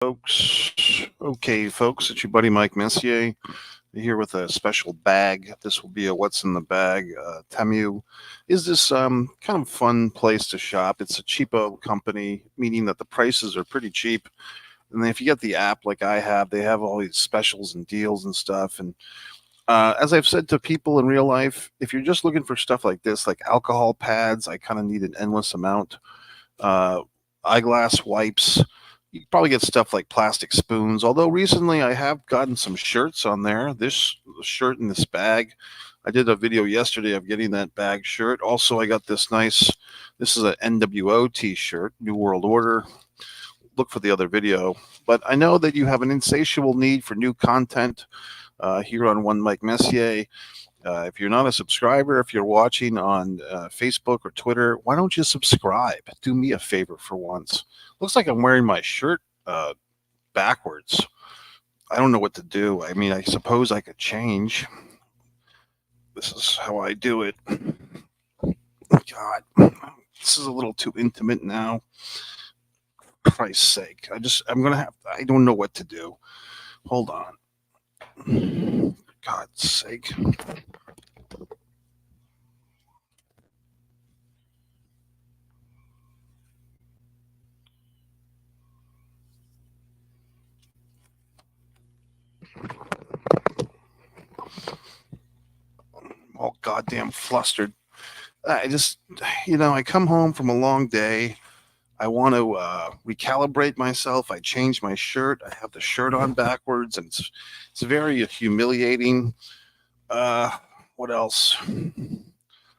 Folks. Okay, folks, it's your buddy Mike Messier here with a special bag. This will be a What's in the Bag. Temu is this kind of fun place to shop. It's a cheapo company, meaning that the prices are pretty cheap. And then if you get the app like I have, they have all these specials and deals and stuff. And as I've said to people in real life, if you're just looking for stuff like this, like alcohol pads, I kind of need an endless amount. Uh, Eyeglass wipes. You can probably get stuff like plastic spoons. Although recently I have gotten some shirts on there. This shirt in this bag. I did a video yesterday of getting that bag shirt. Also, I got this this is an NWO t-shirt, New World Order. Look for the other video. But I know that you have an insatiable need for new content here on One Mike Messier. If you're not a subscriber, if you're watching on Facebook or Twitter, why don't you subscribe? Do me a favor for once. Looks like I'm wearing my shirt backwards. I don't know what to do. I mean, I suppose I could change. This is how I do it. God, this is a little too intimate now. For Christ's sake. I don't know what to do. Hold on. God's sake. All goddamn flustered. I come home from a long day. I want to recalibrate myself. I change my shirt. I have the shirt on backwards, and it's very humiliating. What else?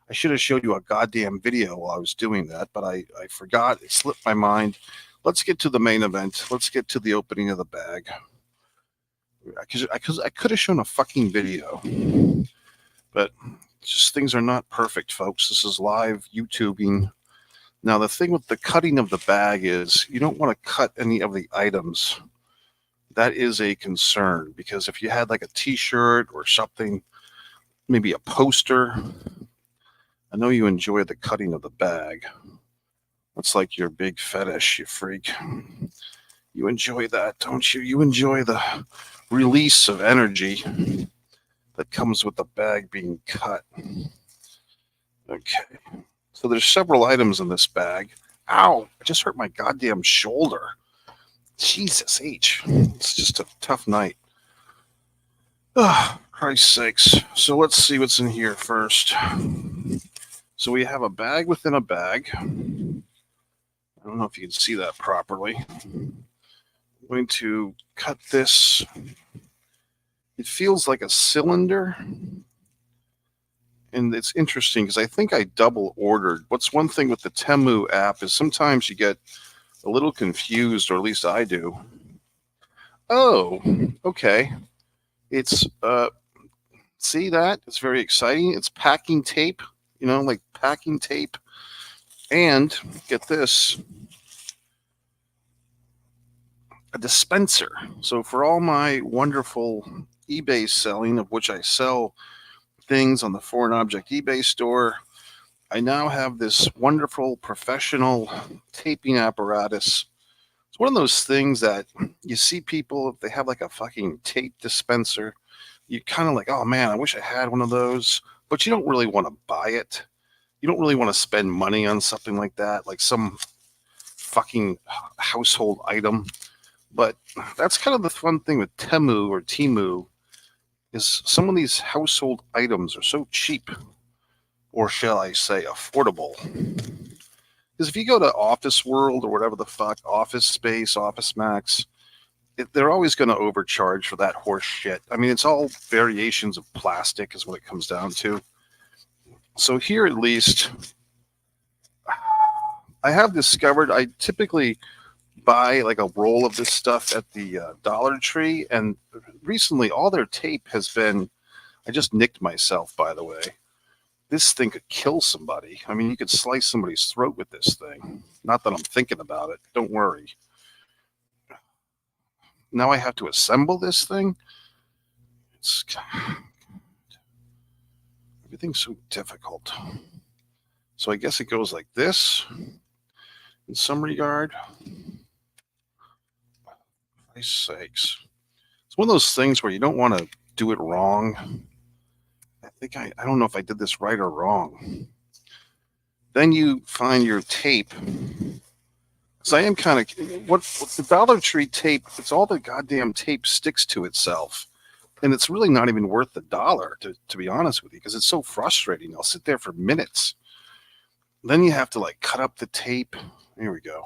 I should have showed you a goddamn video while I was doing that, but I forgot. It slipped my mind. Let's get to the main event. Let's get to the opening of the bag. Because I could have shown a fucking video, but just things are not perfect, folks. This is live YouTubing. Now, the thing with the cutting of the bag is you don't want to cut any of the items. That is a concern, because if you had like a t-shirt or something, maybe a poster, I know you enjoy the cutting of the bag. That's like your big fetish, you freak. You enjoy that, don't you? You enjoy the release of energy that comes with the bag being cut. Okay. So there's several items in this bag. Ow, I just hurt my goddamn shoulder. Jesus H. It's just a tough night. Christ's sakes. So let's see what's in here first. So we have a bag within a bag. I don't know if you can see that properly. I'm going to cut this. It feels like a cylinder. And it's interesting because I think I double ordered. What's one thing with the Temu app is sometimes you get a little confused, or at least I do. Oh, okay. It's see that? It's very exciting. It's packing tape, like packing tape. And get this, a dispenser. So for all my wonderful eBay selling, of which I sell things on the Foreign Object eBay store, I now have this wonderful professional taping apparatus. It's one of those things that you see people, if they have like a fucking tape dispenser, you kind of like, oh man, I wish I had one of those, but you don't really want to buy it. You don't really want to spend money on something like that, like some fucking household item. But that's kind of the fun thing with Temu, is some of these household items are so cheap, or shall I say affordable. Because if you go to Office World or whatever the fuck, Office Space, Office Max, they're always going to overcharge for that horse shit. I mean, it's all variations of plastic is what it comes down to. So here at least, I have discovered I typically buy like a roll of this stuff at the Dollar Tree, and recently all their tape has been, I just nicked myself, by the way. This thing could kill somebody. I mean, you could slice somebody's throat with this thing. Not that I'm thinking about it. Don't worry. Now I have to assemble this thing. Everything's so difficult. So I guess it goes like this in some regard. Christ's sakes. It's one of those things where you don't want to do it wrong. I don't know if I did this right or wrong. Then you find your tape. So I am kind of, what the Dollar Tree tape, it's all the goddamn tape sticks to itself. And it's really not even worth the dollar, to be honest with you, because it's so frustrating. I'll sit there for minutes. Then you have to like cut up the tape. Here we go.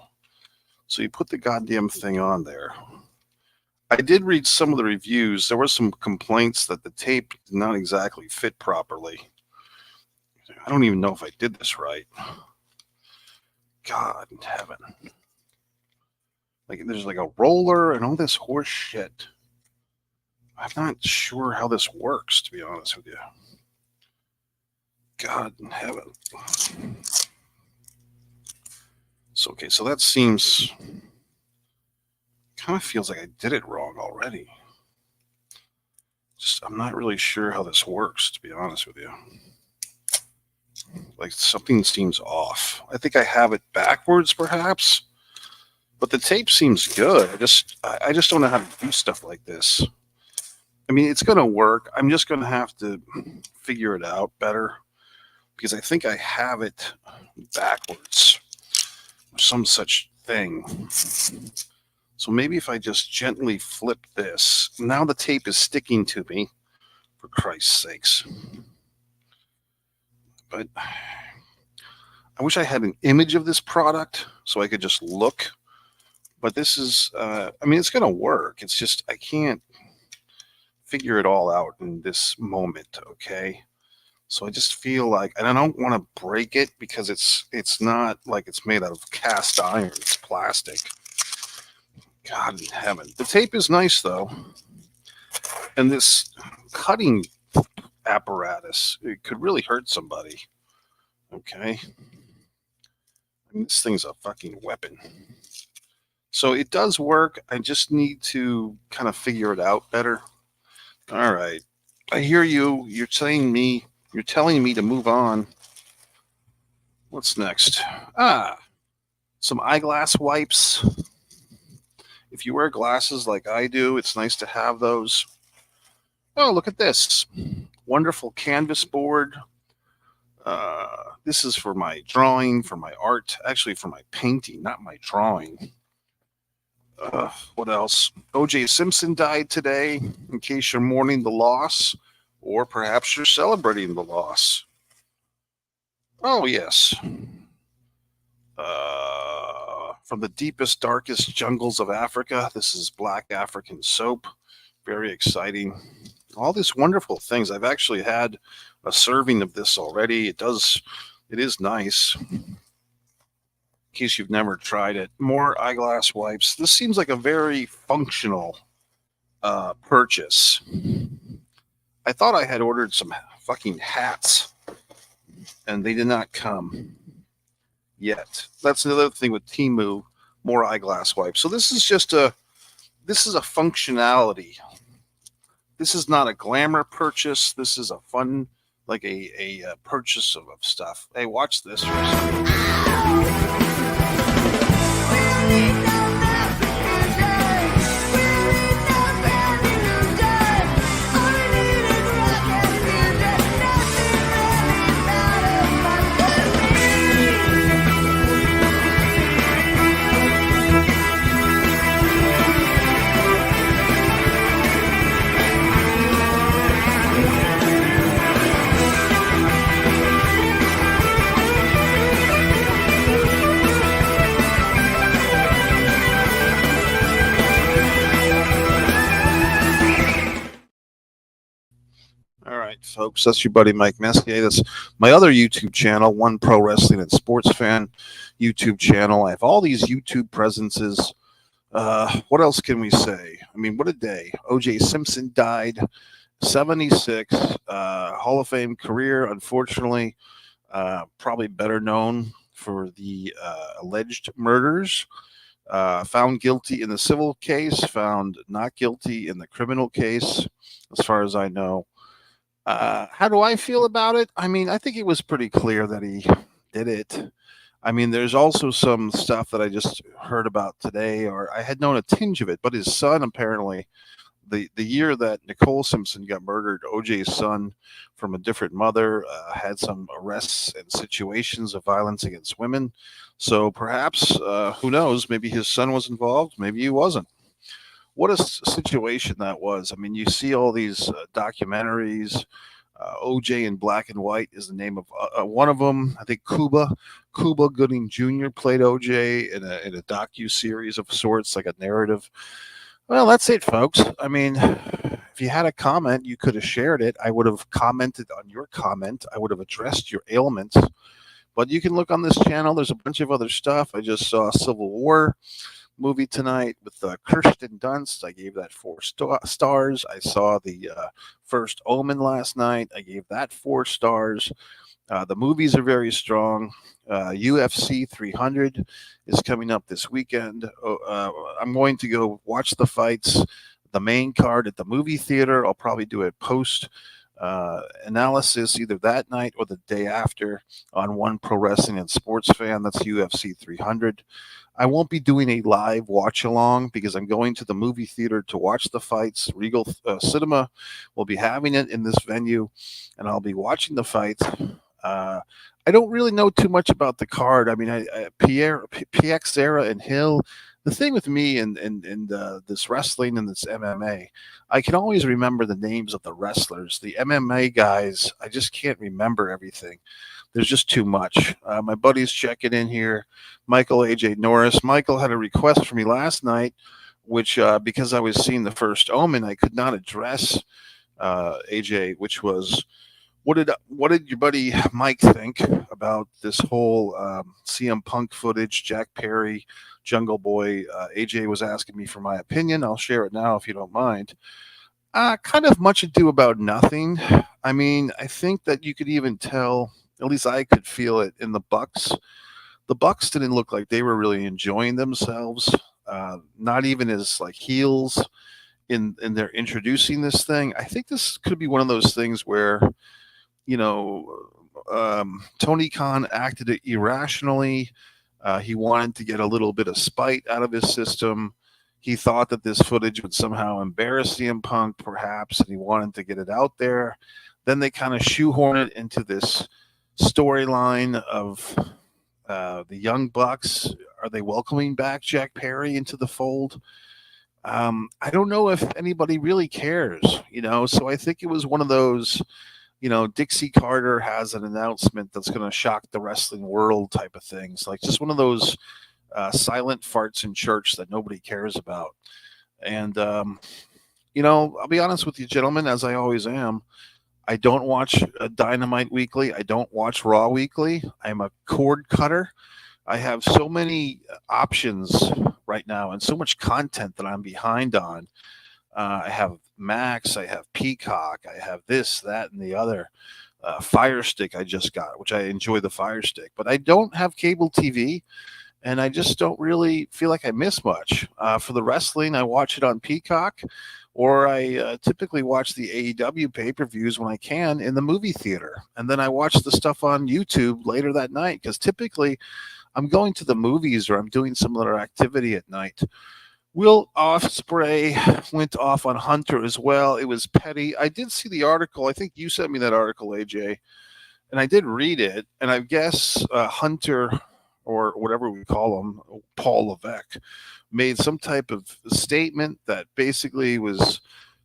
So you put the goddamn thing on there. I did read some of the reviews. There were some complaints that the tape did not exactly fit properly. I don't even know if I did this right. God in heaven. Like there's like a roller and all this horse shit. I'm not sure how this works, to be honest with you. God in heaven. So, okay, so that seems, kind of feels like I did it wrong already. I'm not really sure how this works, to be honest with you. Like something seems off. I think I have it backwards, perhaps. But the tape seems good. I just don't know how to do stuff like this. I mean, it's going to work. I'm just going to have to figure it out better because I think I have it backwards or some such thing. So maybe if I just gently flip this, now the tape is sticking to me, for Christ's sakes. But I wish I had an image of this product so I could just look. But this is, I mean, it's going to work. It's just, I can't figure it all out in this moment, okay? So I just feel like, and I don't want to break it because it's not like it's made out of cast iron. It's plastic. God in heaven. The tape is nice, though. And this cutting apparatus, it could really hurt somebody, okay? I mean, this thing's a fucking weapon. So it does work. I just need to kind of figure it out better. All right. I hear you. You're telling me to move on. What's next? Some eyeglass wipes. If you wear glasses like I do, it's nice to have those. Oh, look at this. Wonderful canvas board. This is for my drawing, for my art, actually for my painting, not my drawing. What else? O.J. Simpson died today, in case you're mourning the loss, or perhaps you're celebrating the loss. Oh, yes. From the deepest, darkest jungles of Africa, this is Black African soap. Very exciting. All these wonderful things. I've actually had a serving of this already. It is nice. In case you've never tried it. More eyeglass wipes. This seems like a very functional purchase. I thought I had ordered some fucking hats, and they did not come yet. That's another thing with Temu, more eyeglass wipes. So this is a functionality. This is not a glamour purchase. This is a fun, like a purchase of stuff. Hey, watch this for a second. Folks, that's your buddy Mike Messier. That's my other YouTube channel, One Pro Wrestling and Sports Fan YouTube channel. I have all these YouTube presences. What else can we say? I mean, what a day. O.J. Simpson died, 76, Hall of Fame career, unfortunately, probably better known for the alleged murders. Found guilty in the civil case, found not guilty in the criminal case, as far as I know. How do I feel about it? I mean, I think it was pretty clear that he did it. I mean, there's also some stuff that I just heard about today, or I had known a tinge of it, but his son apparently, the year that Nicole Simpson got murdered, OJ's son from a different mother had some arrests and situations of violence against women. So perhaps, who knows, maybe his son was involved, maybe he wasn't. What a situation that was. I mean, you see all these documentaries. OJ in Black and White is the name of one of them. I think Cuba Gooding Jr. played OJ in a docu series of sorts, like a narrative. Well, that's it, folks. I mean, if you had a comment, you could have shared it. I would have commented on your comment. I would have addressed your ailments. But you can look on this channel. There's a bunch of other stuff. I just saw Civil War movie tonight with Kirsten Dunst. I gave that stars. I saw the first Omen last night. I gave that 4 stars. The movies are very strong. UFC 300 is coming up this weekend. I'm going to go watch the fights, the main card at the movie theater. I'll probably do a post analysis either that night or the day after on One Pro Wrestling and Sports Fan. That's UFC 300. I won't be doing a live watch along because I'm going to the movie theater to watch the fights. Regal Cinema will be having it in this venue, and I'll be watching the fights. I don't really know too much about the card. I mean, PX Sarah and Hill. The thing with me and this wrestling and this MMA, I can always remember the names of the wrestlers. The MMA guys, I just can't remember everything. There's just too much. My buddy's checking in here. Michael AJ Norris. Michael had a request for me last night, which because I was seeing the first Omen, I could not address AJ, which was what did your buddy Mike think about this whole CM Punk footage, Jack Perry, Jungle Boy? AJ was asking me for my opinion. I'll share it now if you don't mind. Kind of much ado about nothing. I mean, I think that you could even tell, at least I could feel it in the Bucks. The Bucks didn't look like they were really enjoying themselves. Not even as like heels in their introducing this thing. I think this could be one of those things where, you know, Tony Khan acted irrationally. He wanted to get a little bit of spite out of his system. He thought that this footage would somehow embarrass CM Punk, perhaps, and he wanted to get it out there. Then they kind of shoehorn it into this storyline of the Young Bucks. Are they welcoming back Jack Perry into the fold? I don't know if anybody really cares, so I think it was one of those, Dixie Carter has an announcement that's going to shock the wrestling world type of things, like just one of those silent farts in church that nobody cares about. And, I'll be honest with you, gentlemen, as I always am. I don't watch Dynamite Weekly. I don't watch Raw Weekly. I'm a cord cutter. I have so many options right now and so much content that I'm behind on. I have Max, I have Peacock, I have this, that, and the other. Fire Stick I just got, which I enjoy the Fire Stick. But I don't have cable TV, and I just don't really feel like I miss much. For the wrestling, I watch it on Peacock, or I typically watch the AEW pay-per-views when I can in the movie theater. And then I watch the stuff on YouTube later that night, because typically I'm going to the movies or I'm doing some other activity at night. Will Ospreay went off on Hunter as well. It was petty. I did see the article. I think you sent me that article, AJ, and I did read it. And I guess Hunter, or whatever we call him, Paul Levesque, made some type of statement that basically was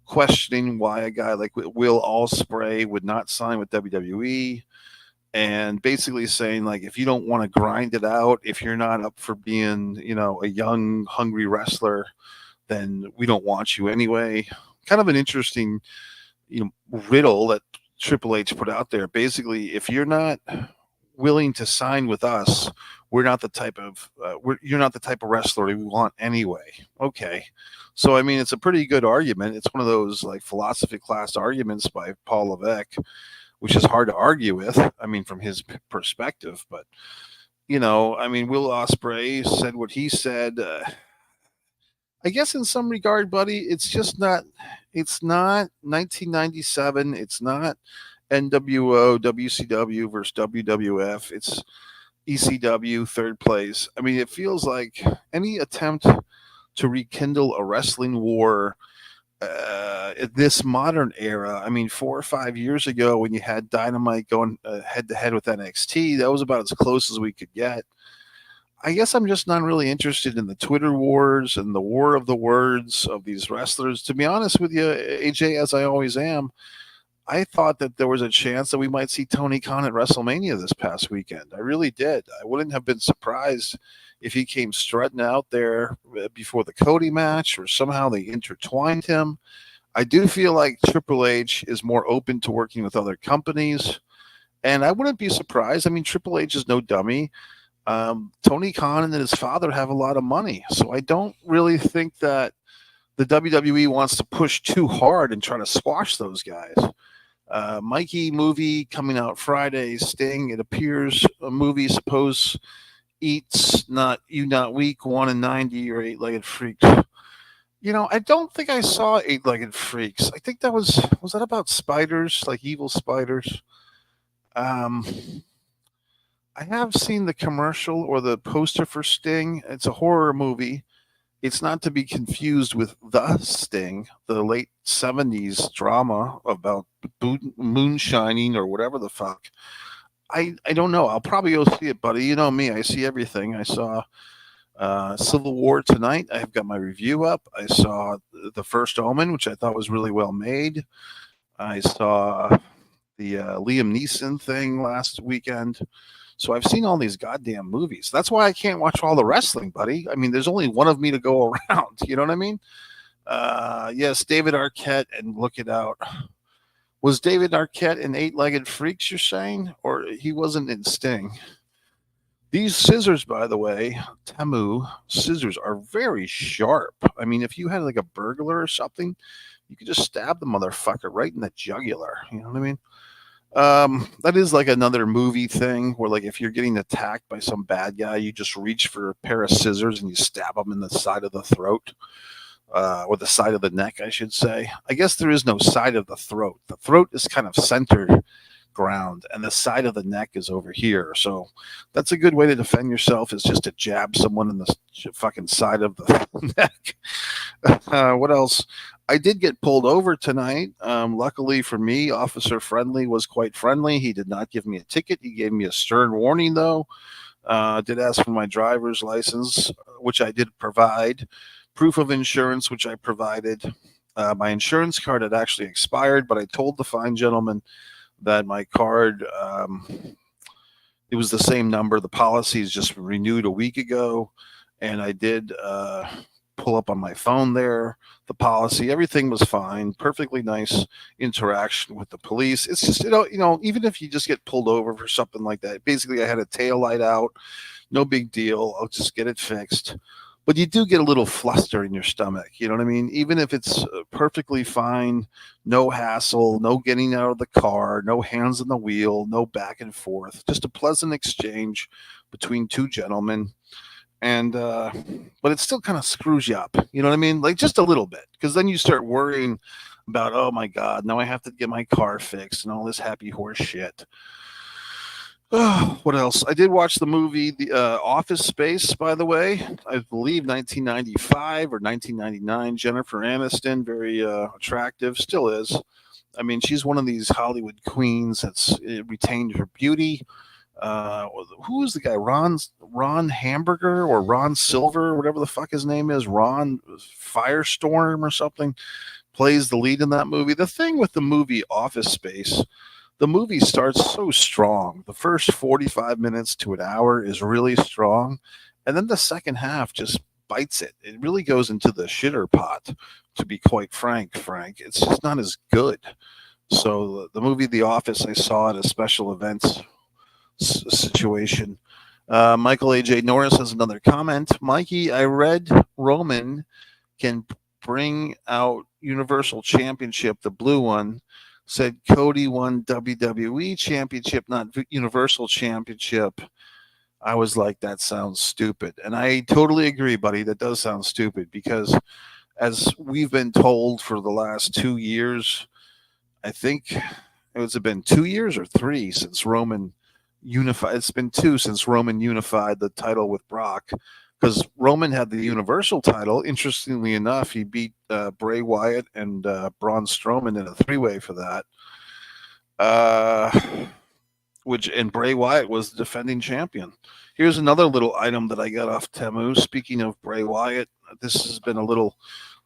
questioning why a guy like Will Ospreay would not sign with WWE. And basically saying, like, if you don't want to grind it out, if you're not up for being, a young, hungry wrestler, then we don't want you anyway. Kind of an interesting, riddle that Triple H put out there. Basically, if you're not willing to sign with us, we're not the type of you're not the type of wrestler we want anyway. Okay, so I mean, it's a pretty good argument. It's one of those like philosophy class arguments by Paul Levesque, which is hard to argue with, I mean, from his perspective. But, I mean, Will Ospreay said what he said. I guess in some regard, buddy, it's not 1997. It's not NWO, WCW versus WWF. It's, ECW third place. I mean, it feels like any attempt to rekindle a wrestling war in this modern era. I mean, 4 or 5 years ago, when you had Dynamite going head to head with NXT, that was about as close as we could get. I guess I'm just not really interested in the Twitter wars and the war of the words of these wrestlers. To be honest with you, AJ, as I always am, I thought that there was a chance that we might see Tony Khan at WrestleMania this past weekend. I really did. I wouldn't have been surprised if he came strutting out there before the Cody match or somehow they intertwined him. I do feel like Triple H is more open to working with other companies. And I wouldn't be surprised. I mean, Triple H is no dummy. Tony Khan and his father have a lot of money. So I don't really think that the WWE wants to push too hard and try to squash those guys. Mikey movie coming out Friday. Sting, it appears a movie suppose eats not week 1 and 90 or Eight-Legged Freaks. I don't think I saw Eight-Legged Freaks. I think that was that about spiders, like evil spiders. Um, I have seen the commercial or the poster for Sting. It's a horror movie. It's not to be confused with The Sting, the late 70s drama about moonshining or whatever the fuck. I don't know. I'll probably go see it, buddy. You know me. I see everything. I saw Civil War tonight. I've got my review up. I saw The First Omen, which I thought was really well made. I saw the Liam Neeson thing last weekend. So I've seen all these goddamn movies. That's why I can't watch all the wrestling, buddy. I mean, there's only one of me to go around. You know what I mean? Yes, David Arquette, and look it out. Was David Arquette in Eight-Legged Freaks, you're saying? Or he wasn't in Sting? These scissors, by the way, Temu scissors, are very sharp. I mean, if you had like a burglar or something, you could just stab the motherfucker right in the jugular. You know what I mean? That is like another movie thing where, like, if you're getting attacked by some bad guy, you just reach for a pair of scissors and you stab them in the side of the throat, or the side of the neck, I should say. I guess there is no side of the throat. The throat is kind of center ground, and the side of the neck is over here. So that's a good way to defend yourself, is just to jab someone in the fucking side of the neck. What else? I did get pulled over tonight. Luckily for me, Officer Friendly was quite friendly. He did not give me a ticket. He gave me a stern warning, though. Did ask for my driver's license, which I did provide. Proof of insurance, which I provided. My insurance card had actually expired, but I told the fine gentleman that my card, it was the same number. The policy is just renewed a week ago, and I did pull up on my phone there the policy. Everything was fine. Perfectly nice interaction with the police. It's just, even if you just get pulled over for something like that, basically I had a tail light out. No big deal. I'll just get it fixed. But you do get a little fluster in your stomach. You know what I mean? Even if it's perfectly fine, no hassle, no getting out of the car, no hands on the wheel, no back and forth, just a pleasant exchange between two gentlemen. And but it still kind of screws you up. You know what I mean? Like, just a little bit, because then you start worrying about, oh my God, now I have to get my car fixed and all this happy horse shit. Oh, what else? I did watch the movie The Office Space, by the way. I believe 1995 or 1999. Jennifer Aniston, very attractive, still is. I mean, she's one of these Hollywood queens that's retained her beauty. Who is the guy? Ron Hamburger or Ron Silver, whatever the fuck his name is. Ron Firestorm or something plays the lead in that movie. The thing with the movie Office Space, the movie starts so strong. The first 45 minutes to an hour is really strong. And then the second half just bites it. It really goes into the shitter pot, to be quite frank. It's just not as good. So the movie The Office, I saw at a special events situation. Michael A.J. Norris has another comment. Mikey, I read Roman can bring out Universal Championship, the blue one. Said Cody won WWE Championship, not Universal Championship. I was like, that sounds stupid. And I totally agree, buddy. That does sound stupid, because as we've been told for the last 2 years, I think it's been 2 years or 3 since Roman unified. It's been 2 since Roman unified the title with Brock, because Roman had the Universal title. Interestingly enough, he beat Bray Wyatt and Braun Strowman in a 3-way for that. And Bray Wyatt was the defending champion. Here's another little item that I got off Temu. Speaking of Bray Wyatt, this has been a little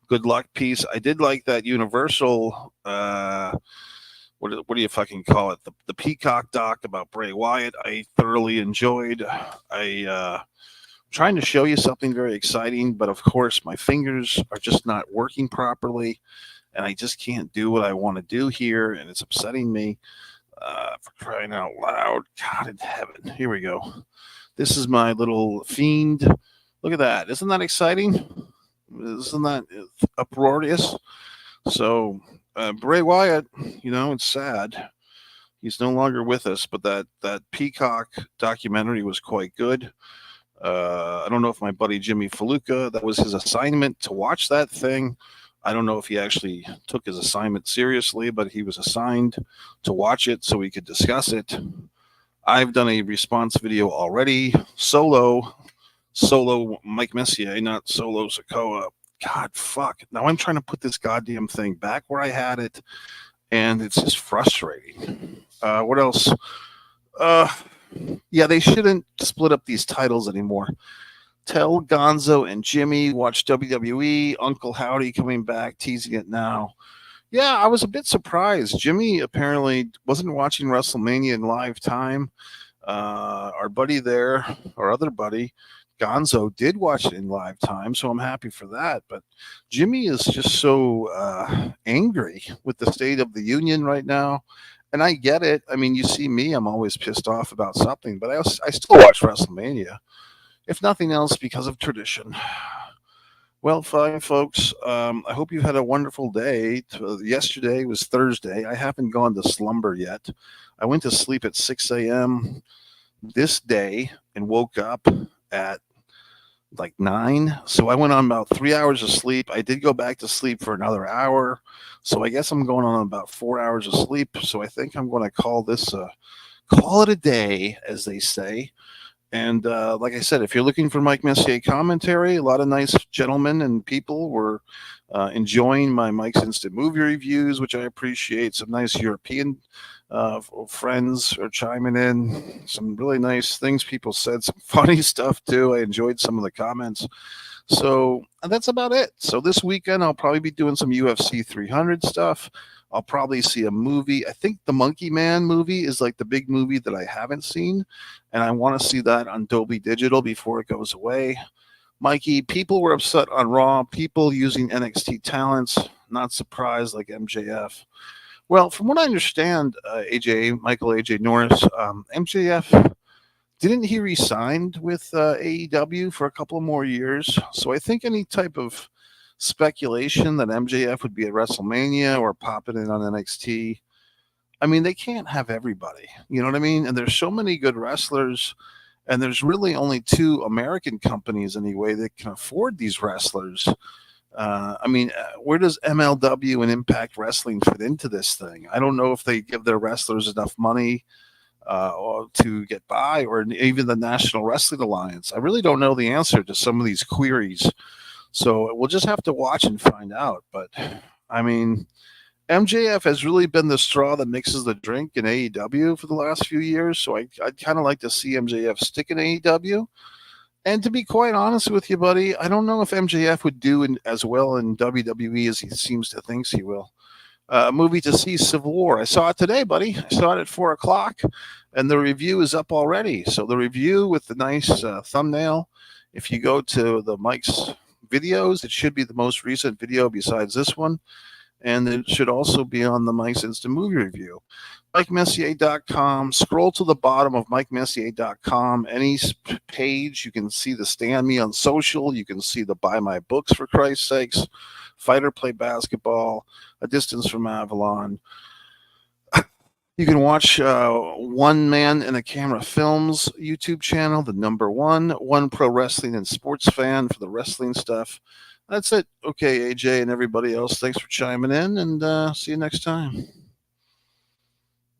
good luck piece. I did like that Universal. What do you fucking call it? The Peacock doc about Bray Wyatt. I thoroughly enjoyed. Trying to show you something very exciting, but of course my fingers are just not working properly, and I just can't do what I want to do here, and it's upsetting me. For crying out loud. God in heaven. Here we go. This is my little fiend. Look at that. Isn't that exciting? Isn't that uproarious? So, Bray Wyatt, it's sad. He's no longer with us, but that Peacock documentary was quite good. I don't know if my buddy Jimmy Faluca, that was his assignment to watch that thing. I don't know if he actually took his assignment seriously, but he was assigned to watch it so we could discuss it. I've done a response video already, solo Mike Messier, not solo Sokoa. God, fuck. Now I'm trying to put this goddamn thing back where I had it, and it's just frustrating. What else? Yeah, they shouldn't split up these titles anymore. Tell Gonzo and Jimmy watch WWE. Uncle Howdy coming back, teasing it now. Yeah, I was a bit surprised. Jimmy apparently wasn't watching WrestleMania in live time. Our buddy there, our other buddy, Gonzo, did watch it in live time, so I'm happy for that. But Jimmy is just so angry with the state of the union right now. And I get it. I mean, you see me, I'm always pissed off about something, but I still watch WrestleMania, if nothing else, because of tradition. Well, fine, folks. I hope you had a wonderful day. Yesterday was Thursday. I haven't gone to slumber yet. I went to sleep at 6 a.m. this day and woke up at like 9. So I went on about 3 hours of sleep. I did go back to sleep for another hour. So I guess I'm going on about 4 hours of sleep. So I think I'm going to call it a day, as they say. And like I said, if you're looking for Mike Messier commentary, a lot of nice gentlemen and people were enjoying my Mike's Instant Movie reviews, which I appreciate. Some nice European friends are chiming in. Some really nice things people said. Some funny stuff, too. I enjoyed some of the comments. So that's about it. So this weekend, I'll probably be doing some UFC 300 stuff. I'll probably see a movie. I think the Monkey Man movie is like the big movie that I haven't seen, and I want to see that on Dolby Digital before it goes away. Mikey, people were upset on Raw. People using NXT talents. Not surprised, like MJF. Well, from what I understand, Michael AJ Norris, MJF, didn't he re-signed with AEW for a couple more years? So I think any type of speculation that MJF would be at WrestleMania or popping in on NXT. I mean, they can't have everybody. You know what I mean? And there's so many good wrestlers, and there's really only 2 American companies anyway that can afford these wrestlers. Where does MLW and Impact Wrestling fit into this thing? I don't know if they give their wrestlers enough money to get by, or even the National Wrestling Alliance. I really don't know the answer to some of these queries. So we'll just have to watch and find out. But, I mean, MJF has really been the straw that mixes the drink in AEW for the last few years. So I'd kind of like to see MJF stick in AEW. And to be quite honest with you, buddy, I don't know if MJF would do as well in WWE as he seems to think he will. A movie to see, Civil War. I saw it today, buddy. I saw it at 4 o'clock, and the review is up already. So the review with the nice thumbnail, if you go to the Mike's videos, it should be the most recent video besides this one, and it should also be on the Mike's Instant Movie Review. MikeMessier.com. Scroll to the bottom of MikeMessier.com. Any page, you can see the Stand Me on social. You can see the Buy My Books, for Christ's sakes. Fight or Play Basketball. A Distance from Avalon. You can watch One Man in a Camera Films YouTube channel, the number one pro wrestling and sports fan for the wrestling stuff. That's it. Okay, AJ and everybody else, thanks for chiming in, and see you next time.